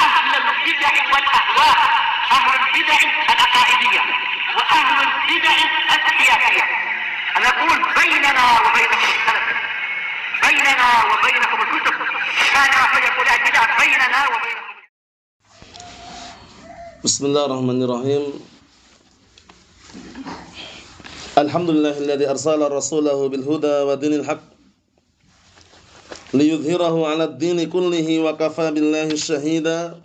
أهل البدع والأهواء، أهل البدع العقائدية وأهل البدع السياسية. أنا أقول بيننا وبينكم السلف، بيننا وبينكم الكتب، كان فيقول البدع بيننا وبينكم. بسم الله الرحمن الرحيم. الحمد لله الذي أرسل رسوله بالهدى ودين الحق ليظهره على الدين كله وكفى بالله شهيدا.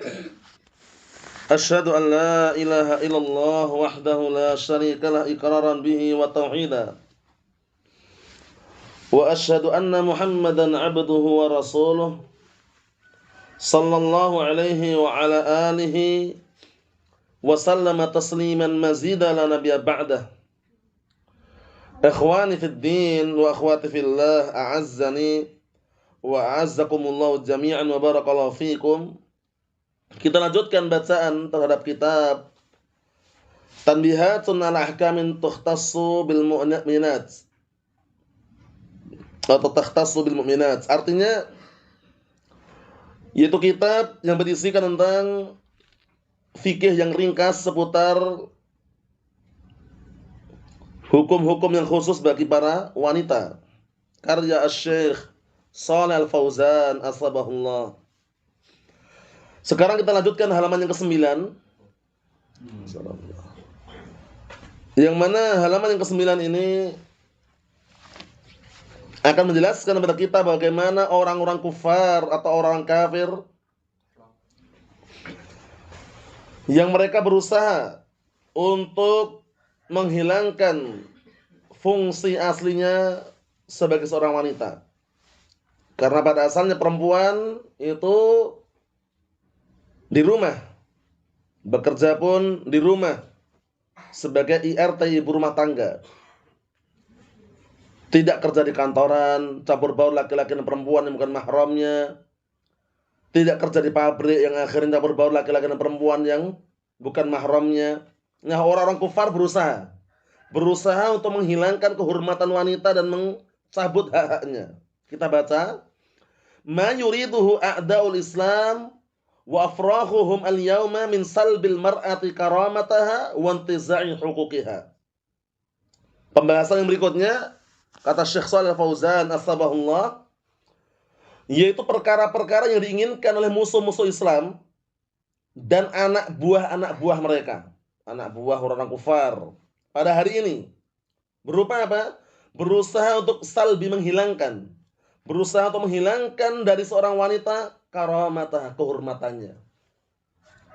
أشهد أن لا إله إلا الله وحده لا شريك له إقرارا به وتوحيدا، وأشهد أن محمدا عبده ورسوله صلى الله عليه وعلى آله وسلم تسليما مزيدا لا نبي بعده. Ikhwani fid din wa akhwati fillah, a'azzani wa a'azzakumullahu jami'an wa barakallahu fikum. Kita lanjutkan bacaan terhadap kitab Tanbihatun ala ahkamin tukhtassu bil mu'minat atau takhtassu bil mu'minat. Artinya yaitu kitab yang berisikan tentang fikih yang ringkas seputar hukum-hukum yang khusus bagi para wanita. Karya Asy-Syaikh Shalih Al-Fauzan asbahullah. Sekarang kita lanjutkan halaman yang ke-9. Yang mana halaman yang ke-9 ini akan menjelaskan kepada kita bagaimana orang-orang kufar atau orang kafir yang mereka berusaha untuk menghilangkan fungsi aslinya sebagai seorang wanita. Karena pada asalnya perempuan itu di rumah, bekerja pun di rumah sebagai IRT, ibu rumah tangga. Tidak kerja di kantoran, campur baur laki-laki dan perempuan yang bukan mahramnya. Tidak kerja di pabrik yang akhirnya campur baur laki-laki dan perempuan yang bukan mahramnya. Nah, orang-orang kufar berusaha untuk menghilangkan kehormatan wanita dan mencabut hak-haknya. Kita baca, ma yuriduhu a'da'ul Islam wa afrahuhum al-yawma min salbil mar'ati karamataha wa intiza'i huquqiha. Pembahasan yang berikutnya, kata Syekh Shalih Al-Fauzan asbahullah, yaitu perkara-perkara yang diinginkan oleh musuh-musuh Islam dan anak buah mereka, anak buah orang kufar pada hari ini, berupa apa? Berusaha untuk salbi, menghilangkan, berusaha untuk menghilangkan dari seorang wanita karamatah, kehormatannya.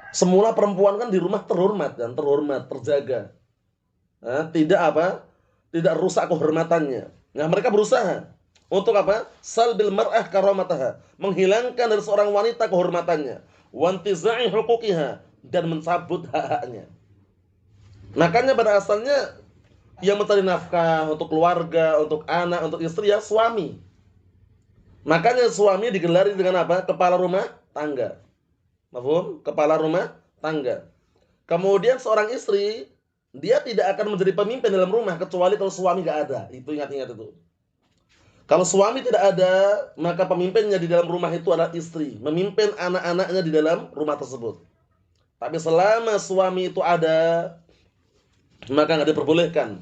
Semula perempuan kan di rumah terhormat dan terhormat, terjaga. Tidak rusak kehormatannya. Nah, mereka berusaha untuk apa? Salbil mar'ah karamataha, menghilangkan dari seorang wanita kehormatannya, wantiza'i huquqiha, dan mencabut hak-haknya. Makanya pada asalnya yang mencari nafkah untuk keluarga, untuk anak, untuk istri ya suami. Makanya suami digelari dengan apa? Kepala rumah tangga. Mafhum? Kepala rumah tangga. Kemudian seorang istri, dia tidak akan menjadi pemimpin dalam rumah kecuali kalau suami gak ada. Itu ingat-ingat itu. Kalau suami tidak ada, maka pemimpinnya di dalam rumah itu adalah istri, memimpin anak-anaknya di dalam rumah tersebut. Tapi selama suami itu ada, maka nggak diperbolehkan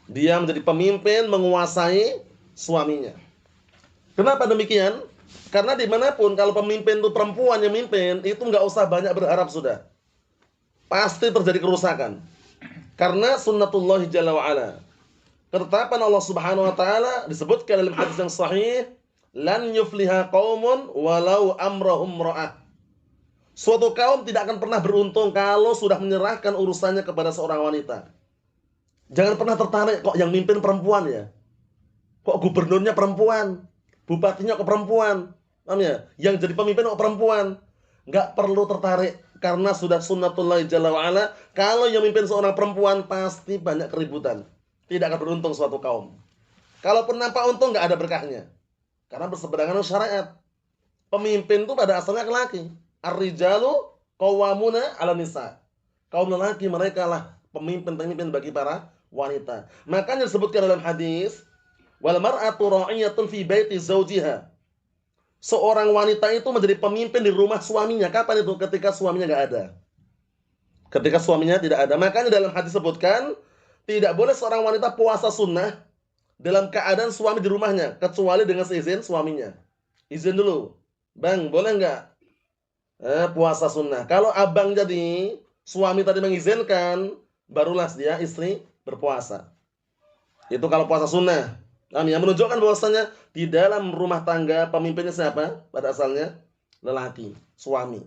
dia menjadi pemimpin, menguasai suaminya. Kenapa demikian? Karena dimanapun kalau pemimpin itu perempuan yang memimpin, itu nggak usah banyak berharap sudah, pasti terjadi kerusakan. Karena sunnatullah jalla wa'ala, ketetapan Allah subhanahu wa ta'ala disebutkan dalam hadis yang sahih, lan yufliha qaumun walau amrahum ra'ah. Suatu kaum tidak akan pernah beruntung kalau sudah menyerahkan urusannya kepada seorang wanita. Jangan pernah tertarik, kok yang mimpin perempuan ya, kok gubernurnya perempuan, bupatinya kok perempuan, paham ya? Yang jadi pemimpin kok perempuan. Nggak perlu tertarik, karena sudah sunnatullah jalla wa'ala, kalau yang mimpin seorang perempuan pasti banyak keributan, tidak akan beruntung suatu kaum. Kalaupun nampak untung, nggak ada berkahnya, karena berseberangan dengan syariat. Pemimpin itu pada asalnya laki-laki. Ar-rijalu qawwamuna 'ala nisa. Kaum lelaki mereka lah pemimpin-pemimpin bagi para wanita. Makanya disebutkan dalam hadis, wal mar'atu ra'iyatun fi baiti zawjiha. seorang wanita itu menjadi pemimpin di rumah suaminya. Kapan itu? Ketika suaminya nggak ada. Ketika suaminya tidak ada. Makanya dalam hadis sebutkan, tidak boleh seorang wanita puasa sunnah dalam keadaan suami di rumahnya, kecuali dengan seizin suaminya. Izin dulu. Bang, boleh nggak puasa sunnah? Kalau abang jadi, suami tadi mengizinkan, barulah dia istri berpuasa. Itu kalau puasa sunnah. Yang menunjukkan bahwasanya di dalam rumah tangga pemimpinnya siapa? Pada asalnya lelaki, suami.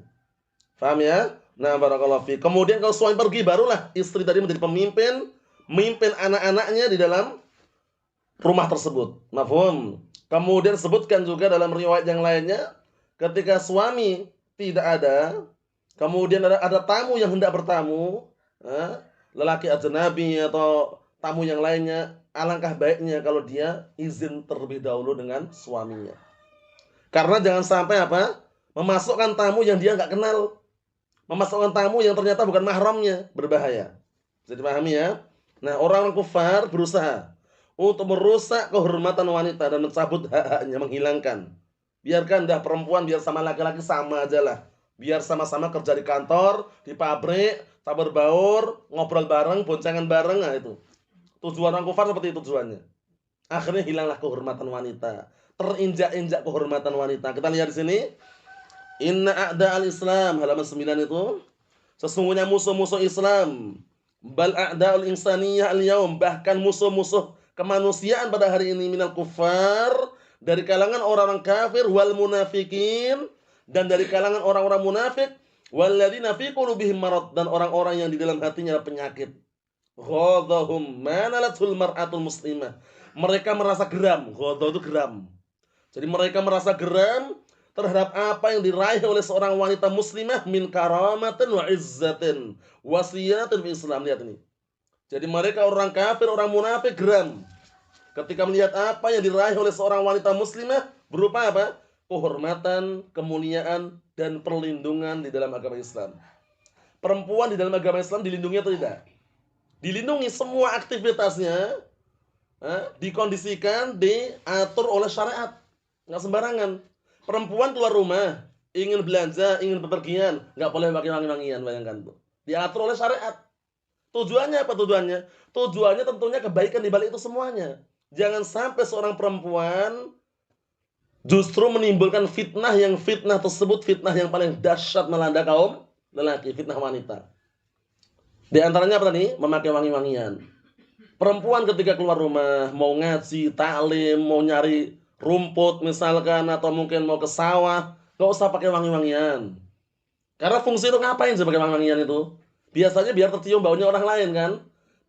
Paham ya? Nah, barakallahu fi. Kemudian kalau suami pergi barulah istri tadi menjadi pemimpin, memimpin anak-anaknya di dalam rumah tersebut. Mafhum? Kemudian sebutkan juga dalam riwayat yang lainnya, ketika suami tidak ada, kemudian ada tamu yang hendak bertamu, lelaki ajnabi atau tamu yang lainnya, alangkah baiknya kalau dia izin terlebih dahulu dengan suaminya. Karena jangan sampai apa? Memasukkan tamu yang dia nggak kenal. Memasukkan tamu yang ternyata bukan mahramnya, berbahaya. Bisa dipahami ya? Nah, orang-orang kufar berusaha untuk merusak kehormatan wanita dan mencabut hak-haknya, menghilangkan. Biarkan dah perempuan biar sama laki-laki sama aja lah. Biar sama-sama kerja di kantor, di pabrik, tabur baur, ngobrol bareng, boncengan bareng, nah itu. Tujuan orang kufar seperti itu tujuannya. Akhirnya hilanglah kehormatan wanita. Terinjak-injak kehormatan wanita. Kita lihat di sini. Inna a'da'al Islam halaman 9 itu. Sesungguhnya musuh-musuh Islam. Bal a'da'ul insaniyah al-yaum. Bahkan musuh-musuh kemanusiaan pada hari ini minal kufar. Dari kalangan orang-orang kafir. Wal munafikin. Dan dari kalangan orang-orang munafik. Walladzina fi qulubihim marad. Dan orang-orang yang di dalam hatinya ada penyakit. Ghadahum manalatul mar'atul muslimah. Mereka merasa geram. Ghadah itu geram. Jadi mereka merasa geram terhadap apa yang diraih oleh seorang wanita muslimah min karamatin wa izzatin wasiyatin fi Islam. Lihat ini. Jadi mereka orang kafir, orang munafik geram ketika melihat apa yang diraih oleh seorang wanita muslimah berupa apa? Kehormatan, kemuliaan dan perlindungan di dalam agama Islam. Perempuan di dalam agama Islam dilindungi atau tidak? Dilindungi, semua aktivitasnya dikondisikan, diatur oleh syariat. Nggak sembarangan. Perempuan keluar rumah, ingin belanja, ingin bepergian, nggak boleh pakai wangi-wangian, bayangkan tuh. Diatur oleh syariat. Tujuannya apa tujuannya? Tujuannya tentunya kebaikan di balik itu semuanya. Jangan sampai seorang perempuan justru menimbulkan fitnah yang fitnah tersebut fitnah yang paling dahsyat melanda kaum lelaki, fitnah wanita. Di antaranya apa tadi? Memakai wangi-wangian. Perempuan ketika keluar rumah, mau ngaji, taklim, mau nyari rumput misalkan, atau mungkin mau ke sawah, nggak usah pakai wangi-wangian. Karena fungsi itu ngapain sih pakai wangi-wangian itu? Biasanya biar tercium baunya orang lain kan?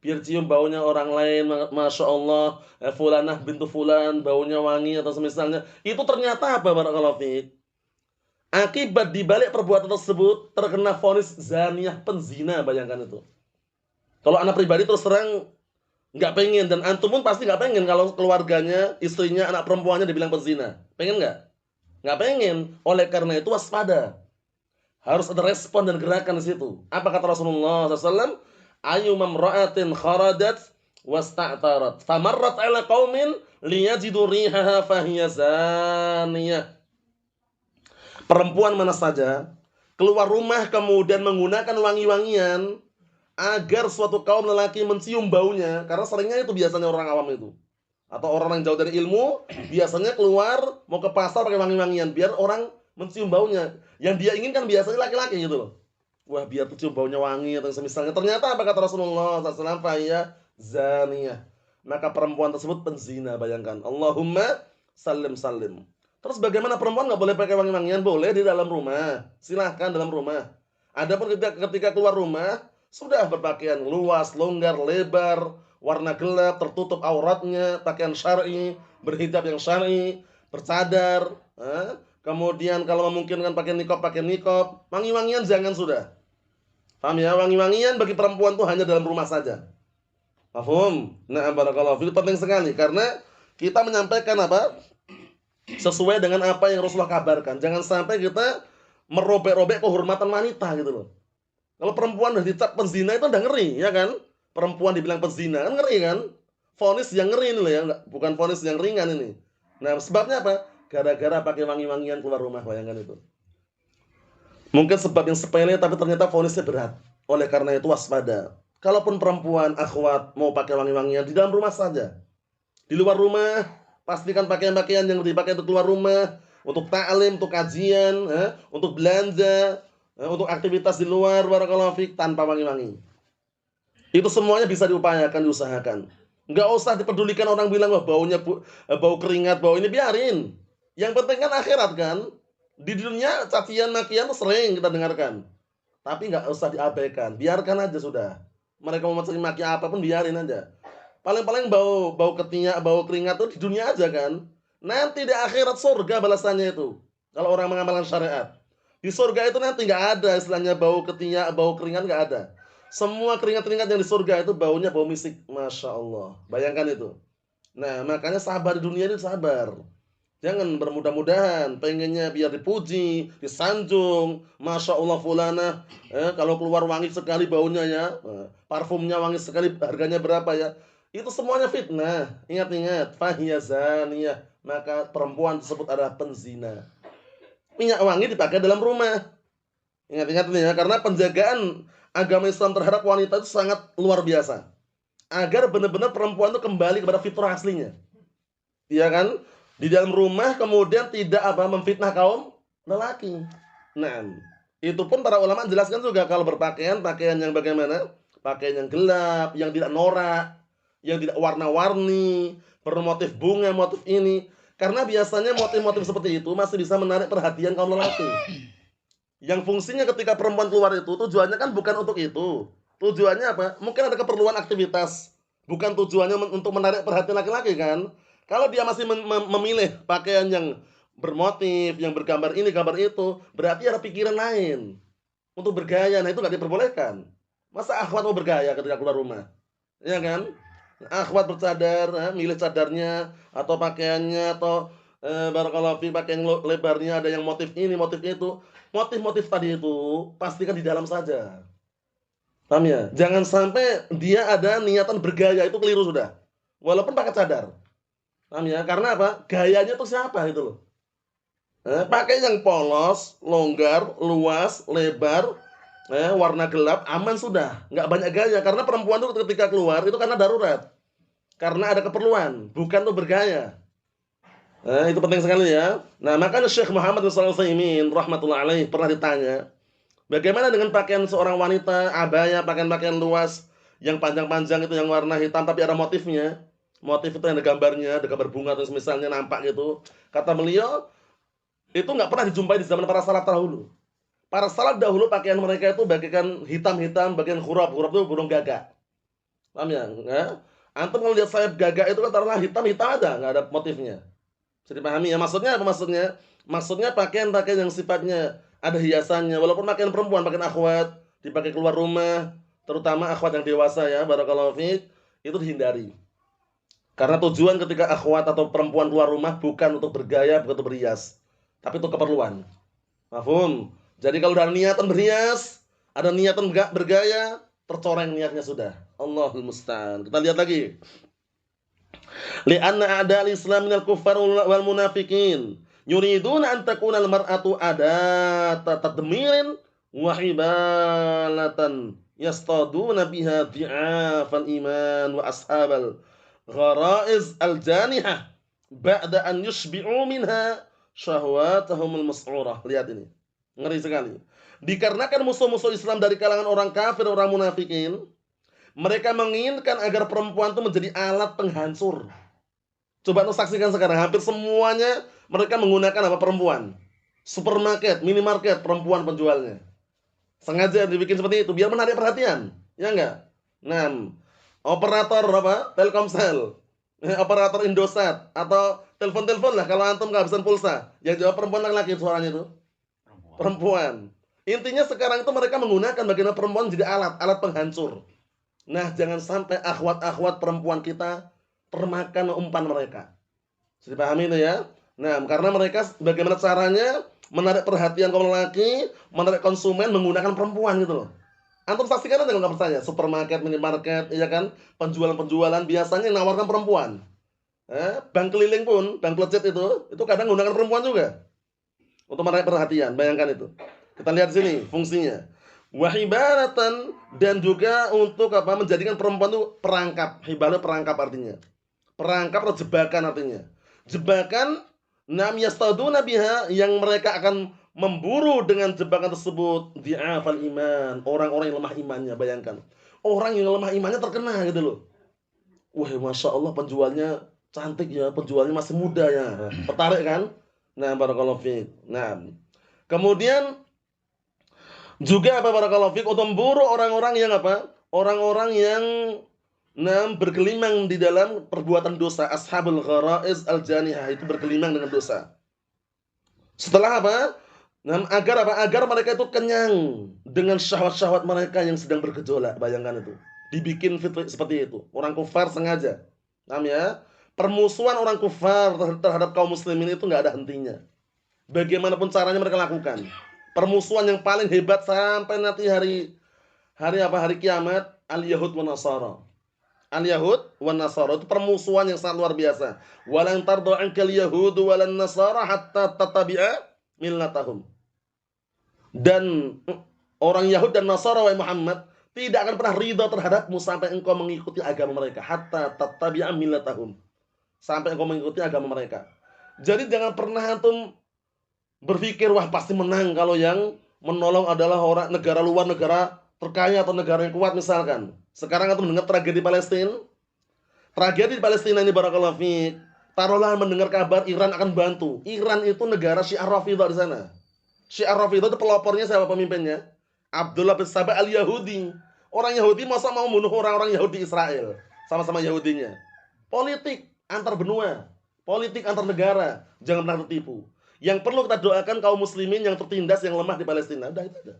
Biar cium baunya orang lain, Masya Allah, fulanah bintu fulan, baunya wangi atau semisalnya. Itu ternyata apa, barakallahu fiik? Akibat dibalik perbuatan tersebut terkena vonis zaniyah, penzina, bayangkan itu. Kalau anak pribadi terus terang nggak pengen, dan antum pun pasti nggak pengen kalau keluarganya, istrinya, anak perempuannya dibilang pezina. Pengen nggak? Nggak pengen. Oleh karena itu waspada. Harus ada respon dan gerakan di situ. Apa kata Rasulullah SAW? Ayu mamra'atin kharajat wasta'tarat famarrat ala qaumin liyajidu rihaha fahiya zaniyah. Perempuan mana saja keluar rumah kemudian menggunakan wangi-wangian agar suatu kaum lelaki mencium baunya, karena seringnya itu biasanya orang awam itu atau orang yang jauh dari ilmu biasanya keluar mau ke pasar pakai wangi-wangian biar orang mencium baunya. Yang dia inginkan biasanya laki-laki gitu loh. Wah, biar cium baunya wangi atau semisalnya. Ternyata apa kata Rasulullah SAW? Faya zaniyah. Maka perempuan tersebut penzina, bayangkan. Allahumma salim salim. Terus bagaimana perempuan nggak boleh pakai wangi-wangian? Boleh di dalam rumah. Silahkan dalam rumah. Adapun ketika keluar rumah sudah berpakaian luas, longgar, lebar, warna gelap, tertutup auratnya, pakaian syar'i, berhijab yang syar'i, bercadar, kemudian kalau memungkinkan pakai nikob, wangi-wangian jangan sudah. Paham ya? Wangi-wangian bagi perempuan tuh hanya dalam rumah saja. Paham? Nah, barakallahu fiik, penting sekali karena kita menyampaikan apa? Sesuai dengan apa yang Rasulullah kabarkan. Jangan sampai kita merobek-robek kehormatan wanita gitu loh. Kalau perempuan udah dicap penzina itu udah ngeri, ya kan? Perempuan dibilang penzina kan ngeri kan? Vonis yang ngeri ini loh ya, bukan vonis yang ringan ini. Nah, sebabnya apa? gara-gara pakai wangi-wangian keluar rumah, bayangkan itu. Mungkin sebab yang sepele tapi ternyata vonisnya berat. Oleh karena itu waspada. Kalaupun perempuan akhwat mau pakai wangi-wangian di dalam rumah saja. Di luar rumah pastikan pakaian-pakaian yang dipakai untuk keluar rumah, untuk ta'lim, untuk kajian, untuk belanja, untuk aktivitas di luar barakallahu fik tanpa wangi-wangi. Itu semuanya bisa diupayakan, diusahakan. Enggak usah dipedulikan orang bilang wah baunya bau keringat, bau ini biarin. Yang penting kan akhirat kan. Di dunia cacian makian sering kita dengarkan. Tapi enggak usah diabaikan, biarkan aja sudah. Mereka mau mencaci maki apapun biarin aja. Paling-paling bau ketiak, bau keringat itu di dunia aja kan. Nanti di akhirat surga balasannya itu. Kalau orang mengamalkan syariat. Di surga itu nanti enggak ada istilahnya bau ketiak, bau keringat enggak ada. Semua keringat-keringat yang di surga itu baunya bau misik. Masya Allah. Bayangkan itu. Nah, makanya sabar di dunia ini sabar. Jangan bermudah-mudahan. Pengennya biar dipuji, disanjung. Masya Allah fulana. Kalau keluar wangi sekali baunya ya. Parfumnya wangi sekali harganya berapa ya. Itu semuanya fitnah. Ingat-ingat. Fahiyazaniyah. Maka perempuan tersebut adalah penzina. Minyak wangi dipakai dalam rumah. Ingat-ingat ini ya. Karena penjagaan agama Islam terhadap wanita itu sangat luar biasa. Agar benar-benar perempuan itu kembali kepada fitrah aslinya. Iya kan? Di dalam rumah kemudian tidak memfitnah kaum lelaki. Nah, itu pun para ulama jelaskan juga kalau berpakaian, pakaian yang bagaimana? Pakaian yang gelap, yang tidak norak, yang tidak warna-warni, bermotif bunga, motif ini. Karena biasanya motif-motif seperti itu masih bisa menarik perhatian kaum lelaki. Yang fungsinya ketika perempuan keluar itu tujuannya kan bukan untuk itu. Tujuannya apa? Mungkin ada keperluan aktivitas. Bukan tujuannya untuk menarik perhatian laki-laki kan. Kalau dia masih memilih pakaian yang bermotif, yang bergambar ini, gambar itu, berarti ada pikiran lain. Untuk bergaya, nah itu nggak diperbolehkan. Masa akhwat mau bergaya ketika keluar rumah? Ya kan? Akhwat bercadar, milih cadarnya, atau pakaiannya, atau barakallahu fi pakaian lebarnya, ada yang motif ini, motif itu. Motif-motif tadi itu pastikan di dalam saja. Paham ya? Jangan sampai dia ada niatan bergaya, itu keliru sudah. Walaupun pakai cadar. Paham ya? Karena apa? Gayanya tuh siapa itu loh. Pakai yang polos, longgar, luas, lebar, warna gelap, aman sudah. Nggak banyak gaya. Karena perempuan tuh ketika keluar itu karena darurat. Karena ada keperluan, bukan tuh bergaya. Itu penting sekali ya. Nah, makanya Syekh Muhammad bin Shalih Al-Utsaimin rahmatullah alaih pernah ditanya, bagaimana dengan pakaian seorang wanita, abaya, pakaian-pakaian luas yang panjang-panjang itu yang warna hitam tapi ada motifnya. Motif itu yang ada gambarnya, ada gambar bunga atau misalnya nampak gitu. Kata beliau, itu nggak pernah dijumpai di zaman para salaf dahulu. Para salaf dahulu pakaian mereka itu bagikan hitam-hitam, bagian huruf-huruf itu burung gagak. Paham ya? Antum kalau lihat sayap gagak itu kan taruhlah hitam-hitam ada, nggak ada motifnya. Bisa dipahami ya, maksudnya apa maksudnya? Maksudnya pakaian-pakaian yang sifatnya ada hiasannya, walaupun pakaian perempuan, pakaian akhwat, dipakai keluar rumah, terutama akhwat yang dewasa ya, barakallahu fiik, itu dihindari. Karena tujuan ketika akhwat atau perempuan keluar rumah bukan untuk bergaya, bukan untuk berhias, tapi untuk keperluan. Mafhum? Jadi kalau ada niatan berhias, ada niatan bergaya, tercoreng niatnya sudah. Allahul musta'an. Kita lihat lagi. Li'anna a'da'al Islam minal kuffar wal munafiqin yuriduna an takuna al-mar'atu adata tadmirin wa hibalatan yastaduna biha dhi'afal iman wa ashabal gharaiz al-janihah ba'da an yushbi'u minha syahwatahumul mas'urah. Lihat ini. Ngeri sekali. Dikarenakan musuh-musuh Islam dari kalangan orang kafir, orang munafikin, mereka menginginkan agar perempuan itu menjadi alat penghancur. Coba untuk saksikan sekarang, hampir semuanya mereka menggunakan apa? Perempuan. Supermarket, minimarket, perempuan penjualnya. Sengaja dibikin seperti itu biar menarik perhatian, ya enggak? Nah, operator apa? Telkomsel, operator Indosat atau telepon-telepon lah kalau antum kehabisan pulsa. Yang jawab perempuan laki-laki suaranya itu. Perempuan. Intinya sekarang itu mereka menggunakan bagaimana perempuan jadi alat penghancur. Nah, jangan sampai akhwat-akhwat perempuan kita termakan umpan mereka. Bisa dipahami itu ya? Nah, karena mereka bagaimana caranya menarik perhatian kaum lelaki, menarik konsumen menggunakan perempuan gitu loh. Antum saksikan aja kalau nggak percaya, supermarket, minimarket, ya kan? Penjualan-penjualan biasanya yang nawarkan perempuan. Bank keliling pun, bank plecet itu kadang menggunakan perempuan juga untuk menarik perhatian. Bayangkan itu. Kita lihat sini fungsinya. Wahibaratan, dan juga untuk apa? Menjadikan perempuan itu perangkap. Hibala perangkap artinya. Perangkap atau jebakan artinya. Jebakan nam yastaduna biha, yang mereka akan memburu dengan jebakan tersebut di'afal iman, orang-orang yang lemah imannya. Bayangkan. Orang yang lemah imannya terkena gitu loh. Wah, masya Allah penjualnya cantik ya, penjualnya masih muda ya, tertarik kan? Nah, barakallahu fiik. Nah, kemudian juga apa, barakallahu fiik, untuk memburu orang-orang yang apa? Orang-orang yang bergelimang di dalam perbuatan dosa, ashabul gharaiz al-janihah, itu bergelimang dengan dosa. Setelah apa? Agar apa? Agar mereka itu kenyang dengan syahwat-syahwat mereka yang sedang bergejolak. Bayangkan itu. Dibikin fitri seperti itu. Orang kufar sengaja. Paham ya? Permusuhan orang kufar terhadap kaum muslimin itu nggak ada hentinya. Bagaimanapun caranya mereka lakukan. Permusuhan yang paling hebat sampai nanti hari kiamat, al-Yahud wa Nasara. Al-Yahud wa Nasara itu permusuhan yang sangat luar biasa. Walan tarda ankal Yahud walan Nasara hatta tattabi'a millatahum. Dan orang Yahud dan Nasara, wahai Muhammad, tidak akan pernah ridha terhadapmu sampai engkau mengikuti agama mereka. Hatta tattabi'a millatahum. Sampai engkau mengikuti agama mereka. Jadi jangan pernah antum berpikir, wah pasti menang kalau yang menolong adalah orang negara luar, negara terkaya atau negara yang kuat misalkan. Sekarang antum mendengar tragedi Palestina. Tragedi di Palestina ini, barakallahu fiik. Taruhlah mendengar kabar Iran akan bantu. Iran itu negara Syiah Rafidhah di sana. Syiah Rafidhah itu pelopornya siapa pemimpinnya? Abdullah bin Saba al-Yahudi. Orang Yahudi masa mau membunuh orang-orang Yahudi Israel. Sama-sama Yahudinya. Politik antar benua, politik antar negara, jangan pernah tertipu. Yang perlu kita doakan kaum muslimin yang tertindas, yang lemah di Palestina. Udah itu aja.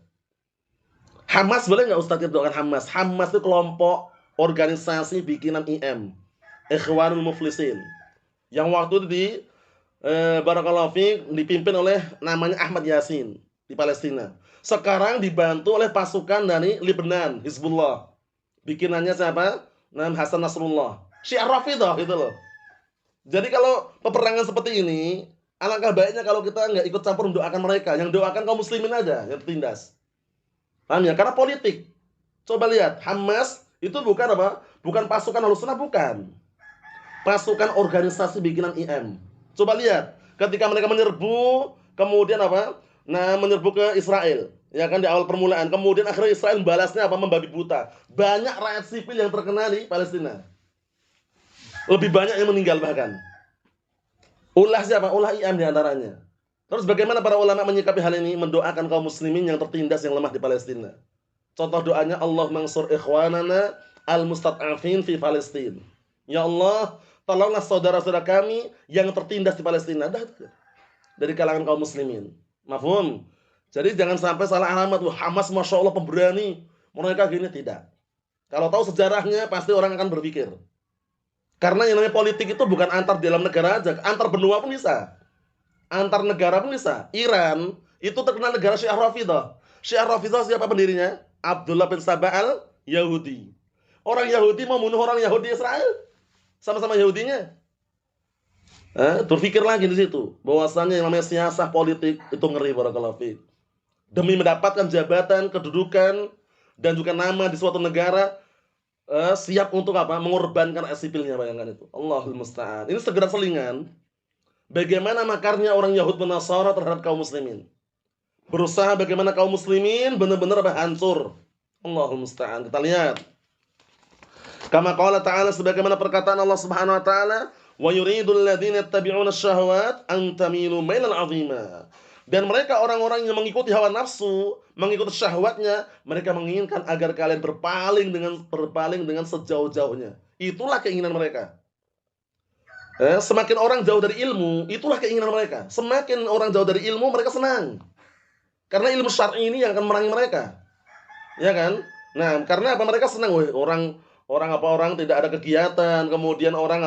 Hamas boleh nggak Ustaz kita doakan Hamas? Hamas itu kelompok organisasi bikinan IM, Ikhwanul Muflisin, yang waktu itu barakallahu fiik dipimpin oleh namanya Ahmad Yasin di Palestina. Sekarang dibantu oleh pasukan dari Lebanon, Hizbullah. Bikinannya siapa? Hasan Nasrullah. Syiah Rafidhah gitu loh. Jadi kalau peperangan seperti ini, alangkah baiknya kalau kita nggak ikut campur mendoakan mereka. Yang doakan kaum muslimin aja yang tertindas. Paham ya? Karena politik. Coba lihat, Hamas itu bukan apa? Bukan pasukan Ahlussunnah, bukan. Pasukan organisasi bikinan IM. Coba lihat, ketika mereka menyerbu, kemudian apa? Menyerbu ke Israel. Ya kan, di awal permulaan. Kemudian akhirnya Israel balasnya apa? Membabi buta. Banyak rakyat sipil yang terkena di Palestina. Lebih banyak yang meninggal bahkan. Ulah siapa? Ulah IM diantaranya. Terus bagaimana para ulama menyikapi hal ini? Mendoakan kaum muslimin yang tertindas, yang lemah di Palestina. Contoh doanya, Allah mansur ikhwanana al-mustad'afin fi Palestina. Ya Allah, tolonglah saudara-saudara kami yang tertindas di Palestina. Dari kalangan kaum muslimin. Mafhum? Jadi jangan sampai salah alamat. Hamas Masya Allah pemberani. Mereka gini, tidak. Kalau tahu sejarahnya, pasti orang akan berpikir. Karena yang namanya politik itu bukan antar dalam negara aja, antar benua pun bisa. Antar negara pun bisa. Iran itu terkenal negara Syiah Rafidhah. Syiah Rafidhah siapa pendirinya? Abdullah bin Saba al-Yahudi. Orang Yahudi mau bunuh orang Yahudi Israel. Sama-sama Yahudinya. Berpikir lagi di situ. Bahwasannya yang namanya siasah politik itu ngeri, barakallahu fiik. Demi mendapatkan jabatan, kedudukan, dan juga nama di suatu negara, siap untuk apa? Mengorbankan sipilnya, bayangkan itu. Allahul musta'an. Ini segera selingan. Bagaimana makarnya orang Yahud dan Nasara terhadap kaum muslimin. Berusaha bagaimana kaum muslimin benar-benar hancur. Allahul musta'an. Kita lihat. Kama qala ta'ala, sebagaimana perkataan Allah Subhanahu wa taala, "Wa yuridul ladzina yattabi'una asy-syahawat an tamilu mailan 'azima." Dan mereka orang-orang yang mengikuti hawa nafsu, mengikuti syahwatnya, mereka menginginkan agar kalian berpaling dengan sejauh-jauhnya. Itulah keinginan mereka. Semakin orang jauh dari ilmu, itulah keinginan mereka. Semakin orang jauh dari ilmu, mereka senang. Karena ilmu syar'i ini yang akan merangi mereka. Ya kan? Nah, karena apa? Mereka senang. Orang tidak ada kegiatan, kemudian orang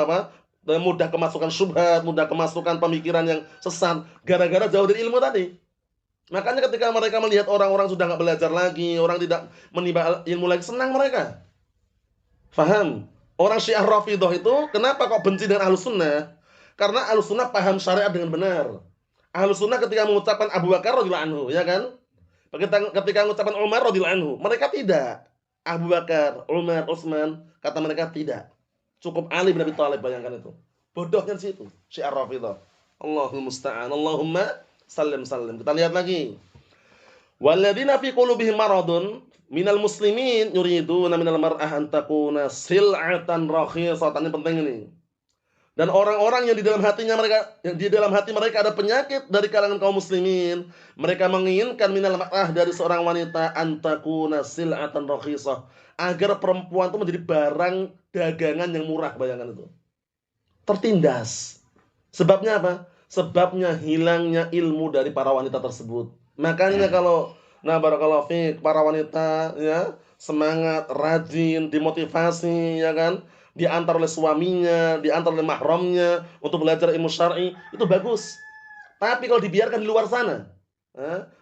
mudah kemasukan syubhat, mudah kemasukan pemikiran yang sesat gara-gara jauh dari ilmu tadi. Makanya ketika mereka melihat orang-orang sudah nggak belajar lagi, orang tidak menimba ilmu lagi, senang mereka. Faham? Orang Syiah Rafidhah itu kenapa kok benci dengan Ahlus Sunnah? Karena Ahlus Sunnah paham syariat dengan benar. Ahlus Sunnah ketika mengucapkan Abu Bakar radhiyallahu anhu, ya kan? Ketika mengucapkan Umar radhiyallahu anhu, mereka tidak. Abu Bakar, Umar, Utsman, kata mereka tidak. Cukup Ali bin Abi Thalib, bayangkan itu. Bodohnya di situ, Syiah Rafidhah. Allahul musta'an. Allahumma sallim sallim. Kita lihat lagi. Walladzina fi qulubihim maradun minal muslimin yuriduna minal mar'ah an takuna sil'atan rakhisatan. Ini penting ini. Dan orang-orang yang di dalam hatinya mereka, yang di dalam hati mereka ada penyakit dari kalangan kaum muslimin, mereka menginginkan minal mar'ah dari seorang wanita an takuna sil'atan rakhisah, agar perempuan itu menjadi barang dagangan yang murah, bayangkan itu. Tertindas. Sebabnya apa? Sebabnya hilangnya ilmu dari para wanita tersebut. Makanya kalau barakallahu fiik, para wanita ya, semangat, rajin, dimotivasi ya kan, diantar oleh suaminya, diantar oleh mahramnya untuk belajar ilmu syar'i, itu bagus. Tapi kalau dibiarkan di luar sana,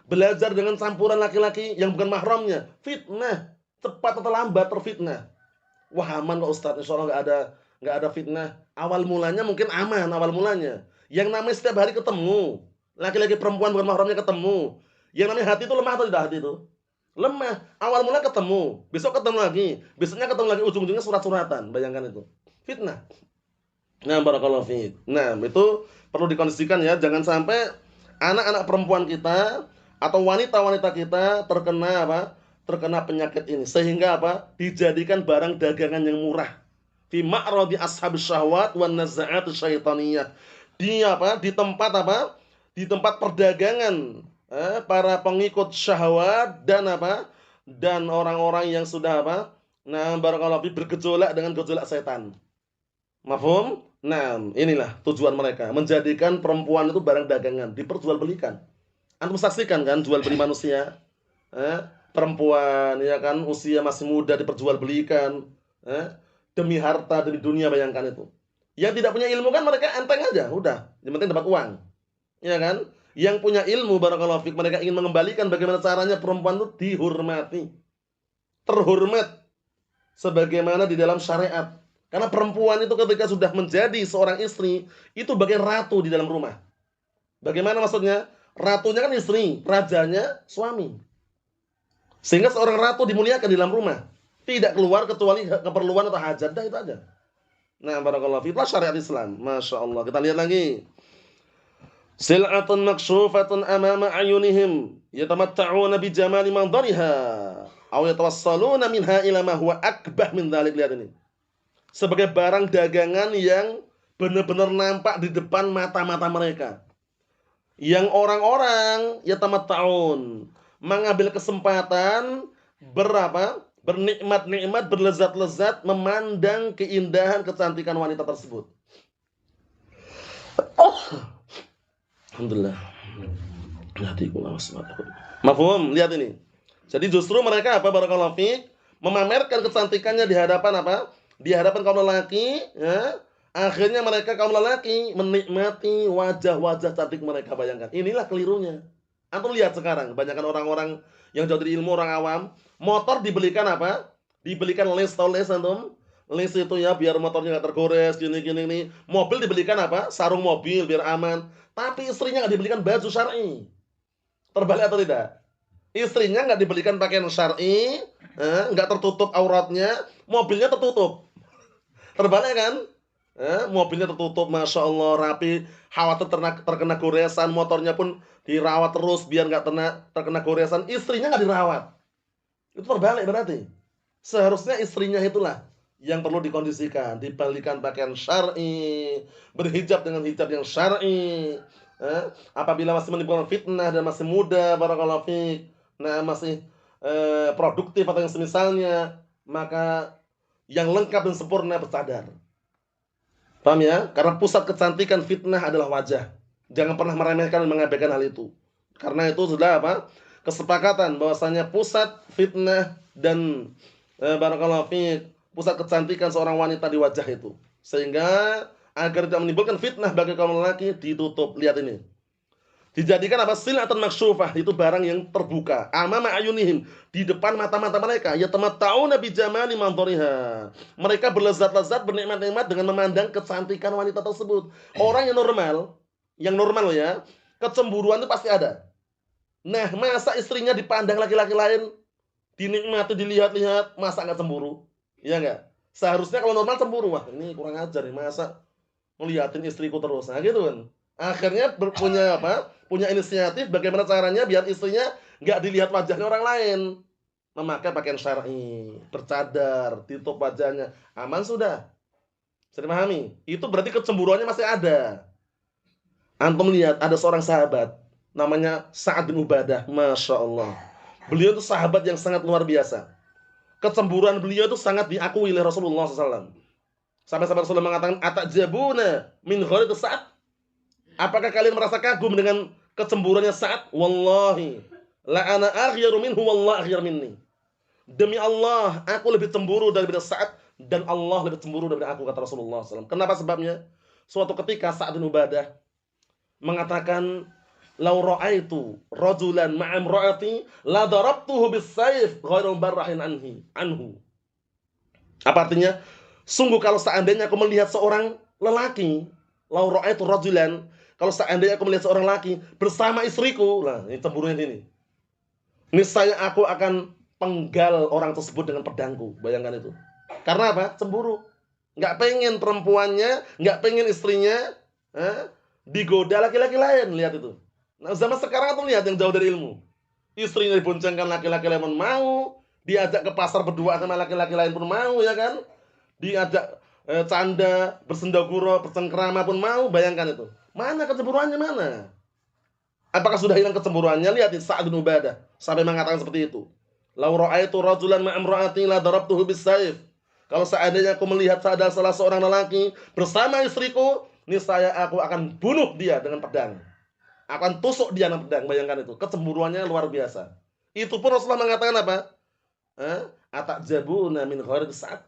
belajar dengan campuran laki-laki yang bukan mahramnya, fitnah, cepat atau lambat terfitnah. Wah, aman kok Ustaz, insyaallah enggak ada fitnah. Awal mulanya mungkin aman, awal mulanya. Yang namanya setiap hari ketemu, laki-laki perempuan bukan mahramnya ketemu. Yang namanya hati itu lemah atau tidak hati itu? Lemah. Awal mula ketemu, besok ketemu lagi, besoknya ketemu lagi, ujung-ujungnya surat-suratan. Bayangkan itu. Fitnah. Nah, barakallahu fiik. Nah, itu perlu dikondisikan ya, jangan sampai anak-anak perempuan kita atau wanita-wanita kita terkena apa? Terkena penyakit ini sehingga apa? Dijadikan barang dagangan yang murah. Fi ma'radi ashabis syahwat wan nazaa'at syaitaniyah. Di apa? Di tempat apa? Di tempat perdagangan para pengikut syahwat dan apa? Dan orang-orang yang sudah apa? Nah, barakallahu fi bergejolak dengan gejolak setan. Mafhum? Nah, inilah tujuan mereka, menjadikan perempuan itu barang dagangan, diperjualbelikan. Antum saksikan kan jual beli manusia? Perempuan ya kan usia masih muda diperjualbelikan, demi harta, demi dunia, bayangkan itu. Yang tidak punya ilmu kan mereka enteng aja, udah, yang penting dapat uang. Ya kan? Yang punya ilmu barakallahu fik, mereka ingin mengembalikan bagaimana caranya perempuan itu dihormati, terhormat sebagaimana di dalam syariat. Karena perempuan itu ketika sudah menjadi seorang istri, itu bagian ratu di dalam rumah. Bagaimana maksudnya? Ratunya kan istri, rajanya suami. Sehingga seorang ratu dimuliakan di dalam rumah, tidak keluar kecuali keperluan atau hajat, dah itu aja. Nah, barakallahu fiik, syariat Islam. Masya Allah. Kita lihat lagi. Sil'atun makshufatun amama ayunihim yatamatta'una bi jamali mandhariha aw yatawassaluna minha ila ma huwa akbah min dzalik. Lihat ini. Sebagai barang dagangan yang benar-benar nampak di depan mata-mata mereka. Yang orang-orang yatamatta'un, mengambil kesempatan bernikmat-nikmat, berlezat-lezat memandang keindahan, kecantikan wanita tersebut. Alhamdulillah. Mafhum? Lihat ini. Jadi justru mereka apa? Barakallahu fiik, memamerkan kecantikannya di hadapan apa? Di hadapan kaum lelaki, ya. Akhirnya mereka kaum lelaki menikmati wajah-wajah cantik mereka, bayangkan. Inilah kelirunya. Antum lihat sekarang, kebanyakan orang-orang yang jauh dari ilmu, orang awam, motor dibelikan apa? Dibelikan les, tahu les antum? Les itu ya biar motornya enggak tergores, gini-gini nih. Mobil dibelikan apa? Sarung mobil biar aman. Tapi istrinya enggak dibelikan baju syar'i. Terbalik atau tidak? Istrinya enggak dibelikan pakaian syar'i, enggak tertutup auratnya, mobilnya tertutup. Terbalik kan? Mobilnya tertutup, masya Allah, rapi, khawatir terkena goresan, motornya pun dirawat terus biar enggak terkena goresan, istrinya enggak dirawat. Itu terbalik berarti. Seharusnya istrinya itulah yang perlu dikondisikan, dibelikan pakaian syar'i, berhijab dengan hijab yang syar'i. Apabila masih menimbulkan fitnah dan masih muda, barakallahu fiik, nah masih produktif atau yang semisalnya, maka yang lengkap dan sempurna bercadar. Paham ya? Karena pusat kecantikan fitnah adalah wajah. Jangan pernah meremehkan dan mengabaikan hal itu. Karena itu sudah apa? Kesepakatan bahwasanya pusat fitnah dan barakallahu fiik, pusat kecantikan seorang wanita di wajah itu. Sehingga agar tidak menimbulkan fitnah bagi kaum lelaki ditutup. Lihat ini. Dijadikan apa? Silatan maksyufah, itu barang yang terbuka. Amama ayunihim, di depan mata-mata mereka. Yatamatta'una bi jamali manzariha. Mereka berlezat-lezat, bernikmat-nikmat dengan memandang kecantikan wanita tersebut. Orang yang normal ya, kecemburuan itu pasti ada. Nah, masa istrinya dipandang laki-laki lain, dinikmati, dilihat-lihat, masa nggak cemburu? Iya nggak? Seharusnya kalau normal cemburu. Wah, ini kurang ajar nih, masa ngeliatin istriku terus. Nah, gitu kan. Akhirnya punya apa? Punya inisiatif bagaimana caranya biar istrinya nggak dilihat wajahnya orang lain. Memakai pakaian syar'i, bercadar, tutup wajahnya. Aman sudah. Bisa dipahami? Itu berarti kecemburuannya masih ada. Antum lihat ada seorang sahabat namanya Sa'ad bin Ubadah, Masya Allah. Beliau itu sahabat yang sangat luar biasa. Kecemburuan beliau itu sangat diakui oleh Rasulullah SAW. Sampai-sampai Rasulullah mengatakan, "Atajabuna min ghairi Sa'ad?" Apakah kalian merasa kagum dengan kecemburuannya Sa'ad? Wallahi, la ana aghyaru minhu wallahu aghyar minni. Demi Allah, aku lebih cemburu daripada Sa'ad dan Allah lebih cemburu daripada aku, kata Rasulullah SAW. Kenapa sebabnya? Suatu ketika Sa'ad bin Ubadah mengatakan, "Lau ra'aitu rajulan ma'a imra'ati la darabtuhu bis-sayf ghairu barrahin anhu." Apa artinya? Sungguh kalau seandainya aku melihat seorang lelaki, lau ra'aitu rajulan, kalau seandainya aku melihat seorang laki bersama istriku, nah ini cemburunya ini. Niscaya aku akan penggal orang tersebut dengan pedangku. Bayangkan itu. Karena apa? Cemburu. Nggak pengen perempuannya, nggak pengen istrinya digoda laki-laki lain. Lihat itu. Nah, zaman sekarang tuh lihat yang jauh dari ilmu. Istrinya diboncengkan laki-laki lain pun mau, diajak ke pasar berdua sama laki-laki lain pun mau, ya kan? Diajak canda, bersendaguro, bercengkrama pun mau. Bayangkan itu. Mana kecemburuannya mana? Apakah sudah hilang kecemburuannya? Lihat Sa'ad bin Ubadah sampai mengatakan seperti itu. Lau ra'aitu rajulan ma'a imra'ati la darabtuhu bis-sayf. Kalau seandainya aku melihat ada salah seorang lelaki bersama istriku, niscaya aku akan bunuh dia dengan pedang. Akan tusuk dia dengan pedang. Bayangkan itu. Kecemburuannya luar biasa. Itu pun Rasulullah mengatakan apa? Atajabuna min ghairi Sa'ad?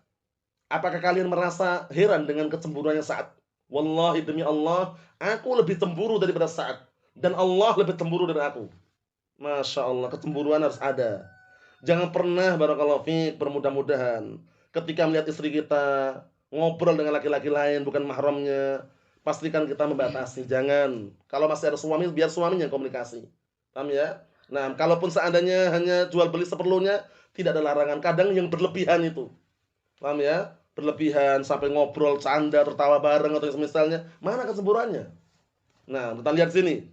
Apakah kalian merasa heran dengan kecemburuannya Sa'ad? Wallahi demi Allah, aku lebih cemburu daripada Sa'ad. Dan Allah lebih cemburu dari aku. Masya Allah, kecemburuan harus ada. Jangan pernah, barakallahu fiik, bermudah-mudahan ketika melihat istri kita ngobrol dengan laki-laki lain bukan mahramnya, pastikan kita membatasi. Jangan. Kalau masih ada suami, biar suaminya yang komunikasi. Paham ya? Nah, kalaupun seandainya hanya jual beli seperlunya, tidak ada larangan. Kadang yang berlebihan itu. Paham ya? Berlebihan sampai ngobrol, canda, tertawa bareng atau semisalnya. Mana kecemburuannya? Nah, kita lihat sini.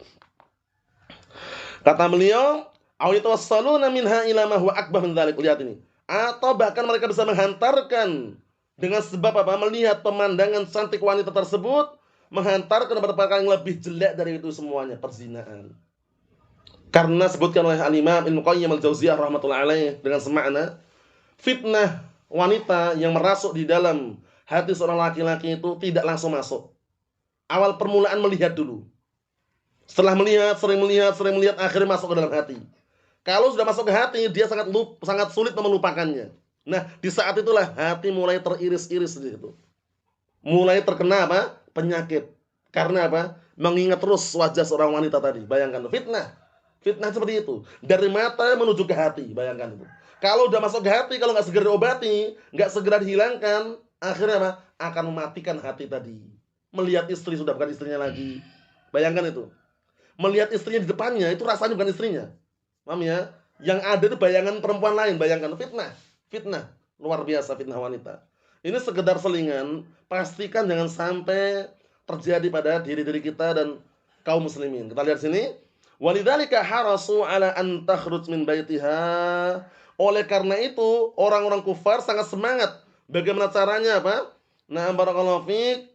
Kata beliau, "Au yatawassaluna minha ila ma huwa akbar min dzalik." Lihat ini. Atau bahkan mereka bisa menghantarkan dengan sebab apa? Melihat pemandangan cantik wanita tersebut, menghantarkan kepada perkara yang lebih jelek dari itu semuanya, perzinaan. Karena sebutkan oleh Al-Imam Ibnu Qayyim Al-Jauziyah rahimatullah alaih dengan semakna, fitnah wanita yang merasuk di dalam hati seorang laki-laki itu tidak langsung masuk. Awal permulaan melihat dulu. Setelah melihat, sering melihat, akhirnya masuk ke dalam hati. Kalau sudah masuk ke hati, dia sangat sulit melupakannya. Nah, di saat itulah hati mulai teriris-iris gitu. Mulai terkena apa? Penyakit. Karena apa? Mengingat terus wajah seorang wanita tadi. Bayangkan, fitnah. Fitnah seperti itu. Dari mata menuju ke hati. Bayangkan itu. Kalau udah masuk ke hati, kalau nggak segera diobati, nggak segera dihilangkan, akhirnya apa? Akan mematikan hati tadi. Melihat istri sudah bukan istrinya lagi. Bayangkan itu. Melihat istrinya di depannya, itu rasanya bukan istrinya. Paham ya? Yang ada itu bayangan perempuan lain. Bayangkan, fitnah. Fitnah. Luar biasa fitnah wanita. Ini sekedar selingan. Pastikan jangan sampai terjadi pada diri-diri kita dan kaum muslimin. Kita lihat sini. Walidzalika harasu ala an takhruj min baitiha. Oleh karena itu, orang-orang kufar sangat semangat. Bagaimana caranya apa? Nah, barakallahu fiik.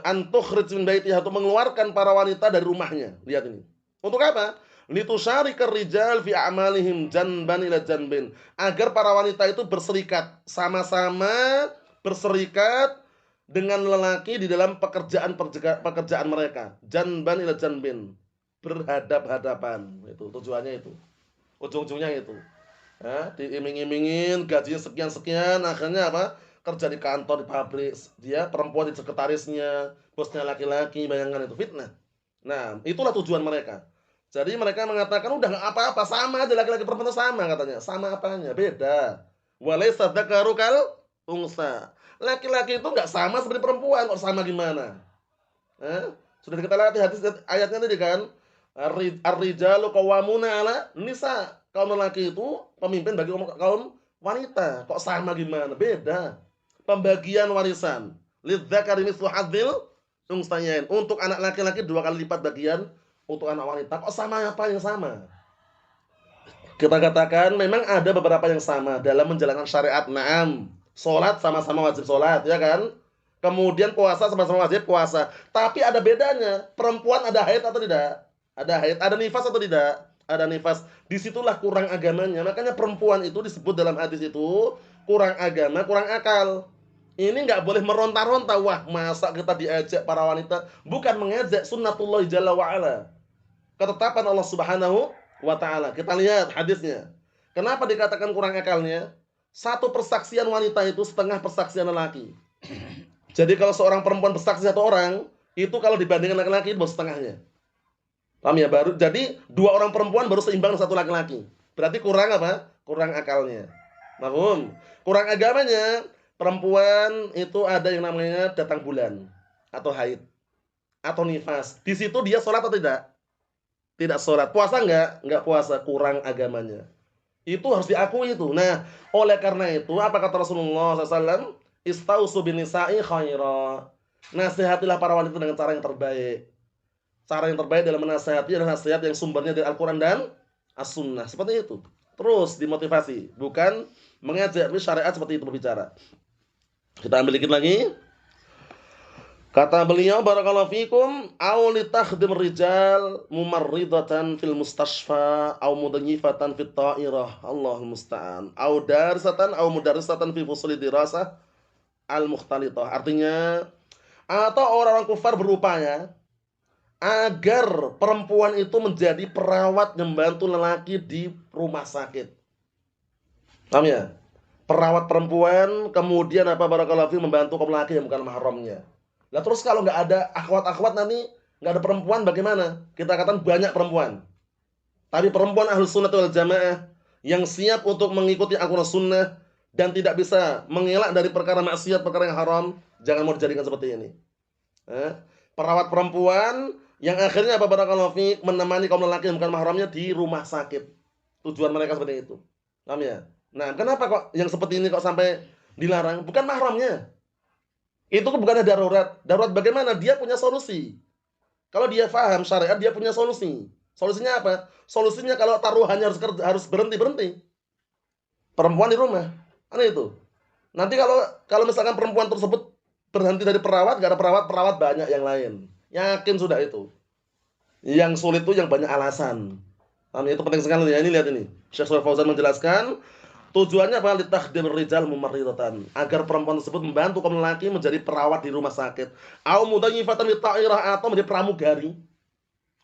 Antukhrij min baitiha, untuk mengeluarkan para wanita dari rumahnya. Lihat ini. Untuk apa? Litusyarikar rijal fi a'malihim janban ila janbin. Agar para wanita itu berserikat, sama-sama berserikat dengan lelaki di dalam pekerjaan mereka. Janban ila janbin. Berhadap-hadapan. Itu tujuannya itu. Ujung-ujungnya itu. Diiming-imingin gajinya sekian-sekian, akhirnya apa? Kerja di kantor, di pabrik, dia perempuan di sekretarisnya, bosnya laki-laki. Bayangkan itu fitnah. Nah, itulah tujuan mereka. Jadi mereka mengatakan udah nggak apa-apa, sama aja laki-laki perempuan itu sama katanya. Sama apanya? Beda. Walaysa dzakaru kal unsa. Laki-laki itu nggak sama seperti perempuan, kok sama gimana? Sudah kita lihat di hadis ayatnya tadi kan. Ar-rijalu qawwamuna 'ala nisa. Kaum lelaki itu pemimpin bagi kaum wanita. Kok sama gimana? Beda. Pembagian warisan. Lidzakari mithlu hadzil unsayain. Untuk anak laki-laki 2 kali lipat bagian untuk anak wanita. Kok sama apa yang sama? Kita katakan memang ada beberapa yang sama dalam menjalankan syariat. Naam. Salat sama-sama wajib salat, ya kan? Kemudian puasa sama-sama wajib puasa. Tapi ada bedanya. Perempuan ada haid atau tidak? Ada haid, ada nifas atau tidak? Ada nifas. Disitulah kurang agamanya. Makanya perempuan itu disebut dalam hadis itu kurang agama, kurang akal. Ini nggak boleh meronta-ronta. Wah, masa kita diajak para wanita? Bukan mengajak, sunnatullah jalla wa'ala. Ketetapan Allah subhanahu wa ta'ala. Kita lihat hadisnya. Kenapa dikatakan kurang akalnya? Satu persaksian wanita itu setengah persaksian lelaki. Jadi kalau seorang perempuan bersaksi 1 orang, itu kalau dibandingkan laki-laki itu baru setengahnya. Paham ya? Jadi 2 orang perempuan baru seimbang dengan 1 laki-laki. Berarti kurang apa? Kurang akalnya. Mahum. Kurang agamanya, perempuan itu ada yang namanya datang bulan atau haid atau nifas. Di situ dia sholat atau tidak? Tidak sholat. Puasa enggak? Enggak puasa. Kurang agamanya. Itu harus diakui itu. Nah, oleh karena itu apa kata Rasulullah SAW? Istausu binisa'i khaira. Nasihatilah para wanita dengan cara yang terbaik. Cara yang terbaik dalam menasihati adalah nasihat yang sumbernya dari Al-Quran dan As-Sunnah. Seperti itu. Terus dimotivasi. Bukan mengajak syariat seperti itu berbicara. Kita ambil dikit lagi. Kata beliau, barakallahu fikum, aw litakhdim rijal mumarridatan fil mustashfa aw mudanyifatan fit ta'irah. Allahul musta'an. Aw darsatan aw mudarrisatan fi fusuli dirasah al-mukhtalitah. Artinya, atau orang-orang kufar berupaya agar perempuan itu menjadi perawat membantu lelaki di rumah sakit. Paham ya? Perawat perempuan, kemudian apa barakallahu fikum membantu kaum lelaki yang bukan mahramnya. Lah terus kalau nggak ada akhwat-akhwat nanti nggak ada perempuan bagaimana? Kita katakan banyak perempuan. Tapi perempuan Ahlus Sunnah wal Jamaah yang siap untuk mengikuti Al-Qur'an Sunnah dan tidak bisa mengelak dari perkara maksiat, perkara yang haram, jangan mau dijadikan seperti ini. Perawat perempuan yang akhirnya apa barakallahu fiik menemani kaum lelaki yang bukan mahramnya di rumah sakit. Tujuan mereka seperti itu. Paham ya? Nah, kenapa kok yang seperti ini kok sampai dilarang? Bukan mahramnya. Itu bukan ada darurat. Darurat bagaimana? Dia punya solusi. Kalau dia paham syariat, dia punya solusi. Solusinya apa? Solusinya kalau taruhannya harus berhenti. Perempuan di rumah. Aneh itu. Nanti kalau misalkan perempuan tersebut berhenti dari perawat, gak ada perawat banyak yang lain. Yakin sudah itu. Yang sulit itu yang banyak alasan. Itu penting sekali ya. Ini lihat ini. Syekh Shalih Fauzan menjelaskan tujuannya apa? Litakhdimir rijal mumarridatan, agar perempuan tersebut membantu kaum lelaki menjadi perawat di rumah sakit. Au mudanyifatan lita'irah, atau menjadi pramugari.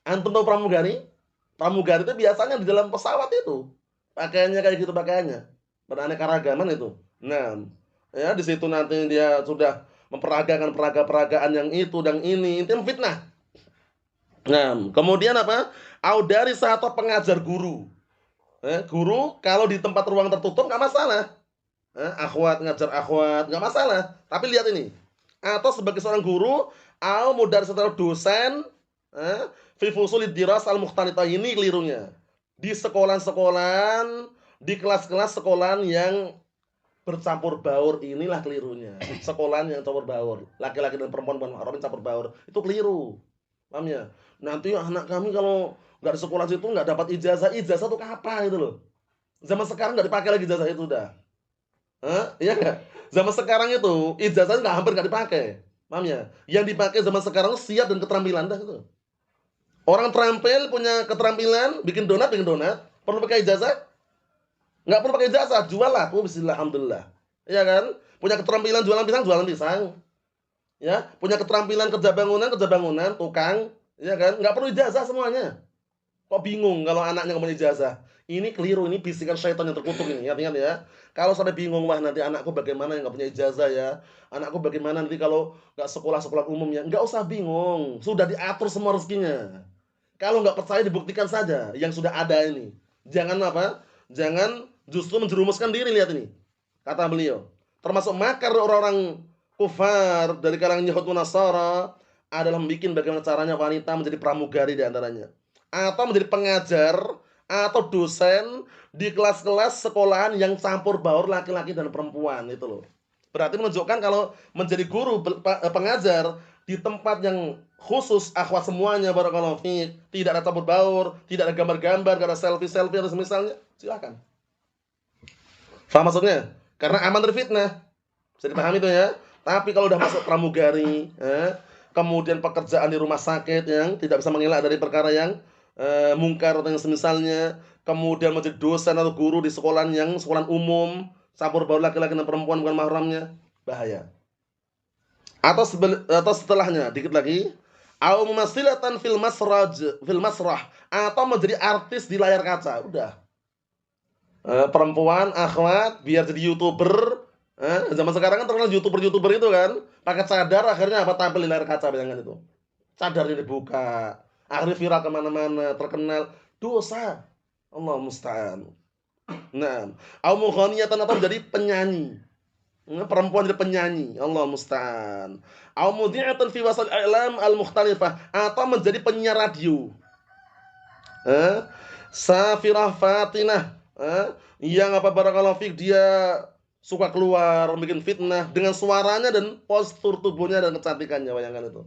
Antum tahu pramugari? Pramugari itu biasanya di dalam pesawat itu. Pakaiannya kayak gitu pakaiannya. Beraneka ragaman itu. Nah, ya di situ nanti dia sudah memperagakan peragaan yang itu dan ini fitnah. Nah, kemudian apa? Au dari satu pengajar guru. Guru kalau di tempat ruang tertutup nggak masalah. Akhwat ngajar akhwat nggak masalah. Tapi lihat ini. Atau sebagai seorang guru, au mudarris atau dosen, fi fusulid diras al-mukhtalithah, ini kelirunya. Di sekolah-sekolah, di kelas-kelas sekolah yang bercampur baur, inilah kelirunya. Sekolah yang campur baur, laki-laki dan perempuan mahram campur baur, itu keliru. Paham ya? Nanti anak kami kalau nggak di sekolah situ nggak dapat ijazah tuh apa itu loh. Zaman sekarang nggak dipakai lagi ijazah itu udah. Iya nggak? Zaman sekarang itu ijazah hampir nggak dipakai. Paham ya? Yang dipakai zaman sekarang siap dan keterampilan dah itu. Orang terampil punya keterampilan bikin donat perlu pakai ijazah? Nggak perlu pakai ijazah, jual lah. Bismillah, alhamdulillah. Iya kan? Punya keterampilan jualan pisang. Ya, punya keterampilan kerja bangunan, tukang. Iya kan? Nggak perlu ijazah semuanya. Kok bingung kalau anaknya nggak punya ijazah? Ini keliru, ini bisikan syaitan yang terkutuk ini. Ingat-ingat ya. Kalau sampai bingung, wah nanti anakku bagaimana yang nggak punya ijazah ya. Anakku bagaimana nanti kalau nggak sekolah-sekolah umumnya. Nggak usah bingung. Sudah diatur semua rezekinya. Kalau nggak percaya dibuktikan saja yang sudah ada ini. Jangan apa? Jangan justru menjerumuskan diri, lihat ini. Kata beliau. Termasuk makar orang-orang kufar dari kalangan Yahud Nasara adalah membuat bagaimana caranya wanita menjadi pramugari di antaranya. Atau menjadi pengajar atau dosen di kelas-kelas sekolahan yang campur baur laki-laki dan perempuan itu loh. Berarti menunjukkan kalau menjadi guru pengajar di tempat yang khusus akhwat semuanya barakallahu fiik, tidak ada campur baur, tidak ada gambar-gambar, tidak ada selfie-selfie atau semisalnya, silakan. Faham maksudnya? Karena aman dari fitnah. Bisa dipahami itu ya. Tapi kalau udah masuk pramugari, kemudian pekerjaan di rumah sakit yang tidak bisa mengelak dari perkara yang mungkar atau yang semisalnya, kemudian menjadi dosen atau guru di sekolahan yang sekolahan umum, campur baur laki-laki dan perempuan bukan mahramnya, bahaya. Atau setelahnya dikit lagi, au mumassilatan fil masrah atau menjadi artis di layar kaca. Udah. Perempuan akhwat biar jadi YouTuber. Zaman sekarang kan terkenal YouTuber itu kan, pakai cadar akhirnya apa tampil di layar kaca, bayangkan itu. Cadarnya dibuka, akhirnya viral kemana-mana, terkenal, dosa. Allah musta'an. Nah, au mughaniyatan atau menjadi penyanyi. Perempuan jadi penyanyi, Allah musta'an. Au mudhi'atan fi wasal i'lam al-mukhtalifah atau menjadi penyiar radio. Safirah fatinah, yang apa barakallahu fik dia suka keluar bikin fitnah dengan suaranya dan postur tubuhnya dan kecantikannya, bayangkan itu.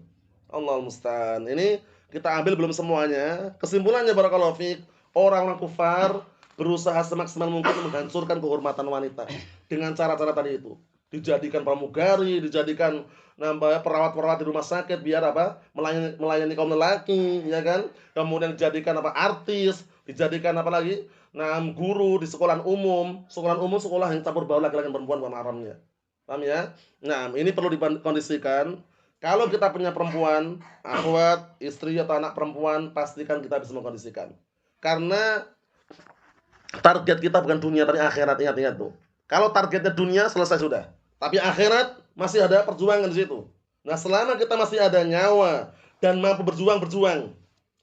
Allah musta'an. Ini kita ambil belum semuanya. Kesimpulannya barakallahu fik, orang-orang kufar berusaha semaksimal mungkin menghancurkan kehormatan wanita dengan cara-cara tadi itu. Dijadikan pramugari, dijadikan nambah perawat-perawat di rumah sakit biar apa? Melayani kaum lelaki, ya kan? Kemudian dijadikan apa? Artis, dijadikan apa lagi? Guru di sekolahan umum. Sekolahan umum sekolah yang campur baur laki-laki dan perempuan bukan mahramnya. Paham ya? Nah, ini perlu dikondisikan. Kalau kita punya perempuan, akhwat, istri atau anak perempuan, pastikan kita bisa mengkondisikan. Karena target kita bukan dunia tapi akhirat, ingat-ingat tuh. Kalau targetnya dunia selesai sudah. Tapi akhirat masih ada perjuangan di situ. Nah, selama kita masih ada nyawa dan mampu berjuang.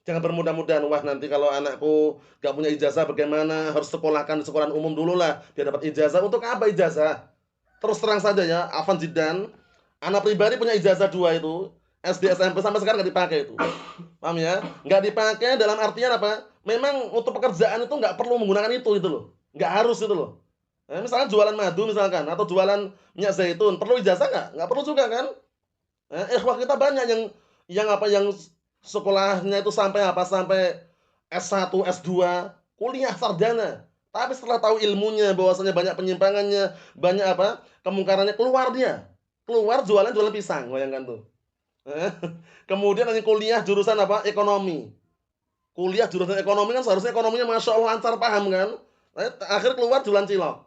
Jangan bermudah-mudahan, wah nanti kalau anakku gak punya ijazah bagaimana, harus sekolahkan di sekolahan umum dulu lah biar dapat ijazah. Untuk apa ijazah? Terus terang saja ya, Afan Jidan, anak pribadi punya ijazah 2 itu, SD, SMP sampai sekarang gak dipakai itu. Paham ya? Gak dipakai dalam artian apa? Memang untuk pekerjaan itu gak perlu menggunakan itu loh. Gak harus itu loh. Misalkan jualan madu misalkan, atau jualan minyak zaitun, perlu ijazah nggak? Nggak perlu juga kan? Ikhwah kita banyak yang sekolahnya itu sampai apa? Sampai S1, S2, kuliah sarjana. Tapi setelah tahu ilmunya, bahwasanya banyak penyimpangannya, banyak apa? Kemungkarannya, keluar dia. Keluar jualan pisang, bayangkan tuh. Kemudian hanya kuliah jurusan apa? Ekonomi. Kuliah jurusan ekonomi kan seharusnya ekonominya Masya Allah lancar, paham kan? Akhir keluar jualan cilok.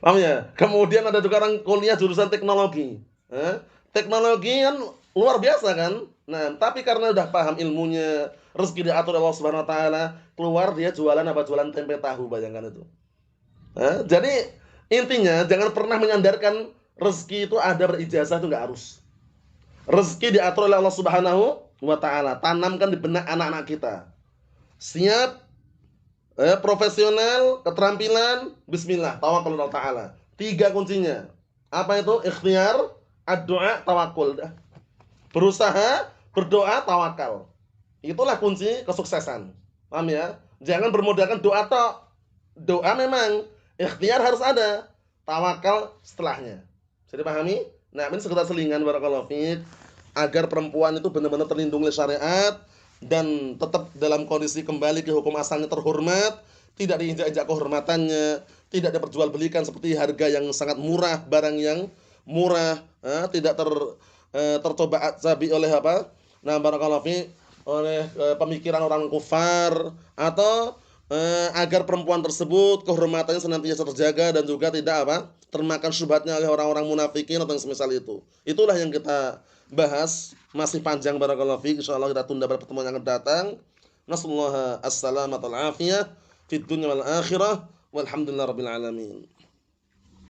Paham ya? Kemudian ada juga orang kuliah jurusan teknologi. Teknologi kan luar biasa kan? Nah, tapi karena udah paham ilmunya, rezeki diatur Allah Subhanahu wa taala, keluar dia jualan apa? Jualan tempe tahu, bayangkan itu. Jadi intinya jangan pernah menyandarkan rezeki itu ada berijazah, itu enggak harus. Rezeki diatur oleh Allah Subhanahu wa taala. Tanamkan di benak anak-anak kita. Siap profesional, keterampilan, bismillah, tawakal Allah taala. 3 kuncinya. Apa itu? Ikhtiar, ad-du'a, tawakul. Berusaha, berdoa, tawakal. Itulah kunci kesuksesan. Paham ya? Jangan bermodalkan doa tok. Doa memang, ikhtiar harus ada, tawakal setelahnya. Bisa dipahami? Nah, ini sekedar selingan barakallahu fiik agar perempuan itu benar-benar terlindungi syariat dan tetap dalam kondisi kembali ke hukum asalnya terhormat, tidak diinjak-injak kehormatannya, tidak diperjualbelikan seperti harga yang sangat murah, barang yang murah, tidak tercoba azabi oleh apa? Nah, barakallahu fi oleh pemikiran orang kufar, atau agar perempuan tersebut kehormatannya senantiasa terjaga dan juga tidak apa? Termakan syubhatnya oleh orang-orang munafikin atau yang semisal itu. Itulah yang kita bahas, masih panjang barakallahu fiik, insyaallah kita tunda pada pertemuan yang akan datang. Nasallahu as-salamata wal afiyah fid dunya wal akhirah. Walhamdulillahirabbil alamin.